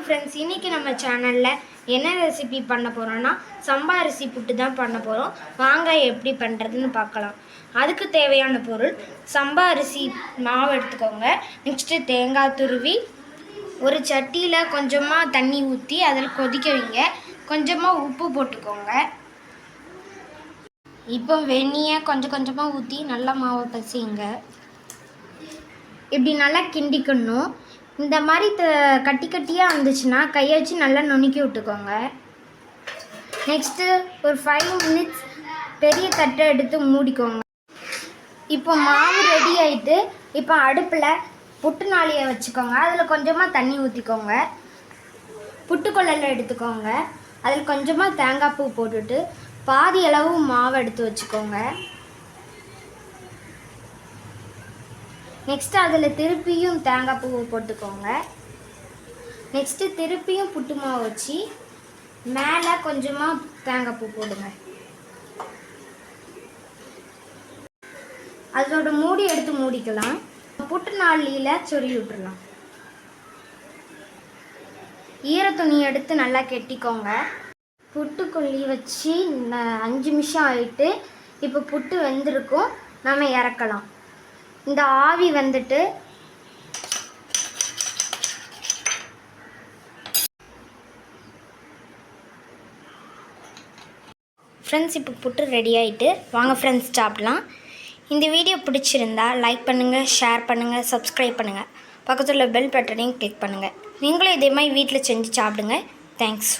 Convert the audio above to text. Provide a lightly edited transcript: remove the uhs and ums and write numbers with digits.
வணக்கம் ஃப்ரெண்ட்ஸ். இன்றைக்கி நம்ம சேனலில் என்ன ரெசிபி பண்ண போகிறோன்னா சம்பா அரிசி புட்டு தான் பண்ண போகிறோம். வாங்க எப்படி பண்ணுறதுன்னு பார்க்கலாம். அதுக்கு தேவையான பொருள் சம்பா அரிசி மாவு எடுத்துக்கோங்க. நெக்ஸ்ட்டு தேங்காய் துருவி ஒரு சட்டியில் கொஞ்சமாக தண்ணி ஊற்றி அதில் கொதிக்க வைங்க. கொஞ்சமாக உப்பு போட்டுக்கோங்க. இப்போ வெந்நியை கொஞ்சம் கொஞ்சமாக ஊற்றி நல்லா மாவை பசிங்க. இப்படி நல்லா கிண்டிக்கணும். இந்த மாதிரி கட்டி கட்டியாக இருந்துச்சுன்னா கையை வச்சு நல்லா நுணுக்கி விட்டுக்கோங்க. நெக்ஸ்ட்டு ஒரு 5 மினிட்ஸ் பெரிய தட்டை எடுத்து மூடிக்கோங்க. இப்போ மாவு ரெடி ஆகிட்டு இப்போ அடுப்பில் புட்டு நாளியை வச்சுக்கோங்க. அதில் கொஞ்சமாக தண்ணி ஊற்றிக்கோங்க. புட்டுக்குழலை எடுத்துக்கோங்க. அதில் கொஞ்சமாக தேங்காய் பூ போட்டுட்டு பாதி அளவு மாவு எடுத்து வச்சுக்கோங்க. நெக்ஸ்ட்டு அதில் திருப்பியும் தேங்காய் பூவை போட்டுக்கோங்க. நெக்ஸ்ட்டு திருப்பியும் புட்டு மாவு வச்சு மேலே கொஞ்சமாக தேங்காய் பூ போடுங்க. அதோட மூடி எடுத்து மூடிக்கலாம். புட்டு நாளியில் சொருகி விட்டுடலாம். ஈர துணி எடுத்து நல்லா கெட்டிக்கோங்க. புட்டுக்குள்ளி வச்சு 5 நிமிஷம் ஆகிட்டு இப்போ புட்டு வெந்திருக்கும். நம்ம இறக்கலாம். இந்த ஆவி வந்துட்டு ஃப்ரெண்ட்ஸ் இப்போ புட்டு ரெடி ஆகிட்டு வாங்க ஃப்ரெண்ட்ஸ் சாப்பிடலாம். இந்த வீடியோ பிடிச்சிருந்தா லைக் பண்ணுங்கள், ஷேர் பண்ணுங்கள், சப்ஸ்கிரைப் பண்ணுங்கள். பக்கத்தில் பெல் பட்டனையும் கிளிக் பண்ணுங்கள். நீங்களும் இதே மாதிரி வீட்டில் செஞ்சு சாப்பிடுங்க. தேங்க்ஸ்.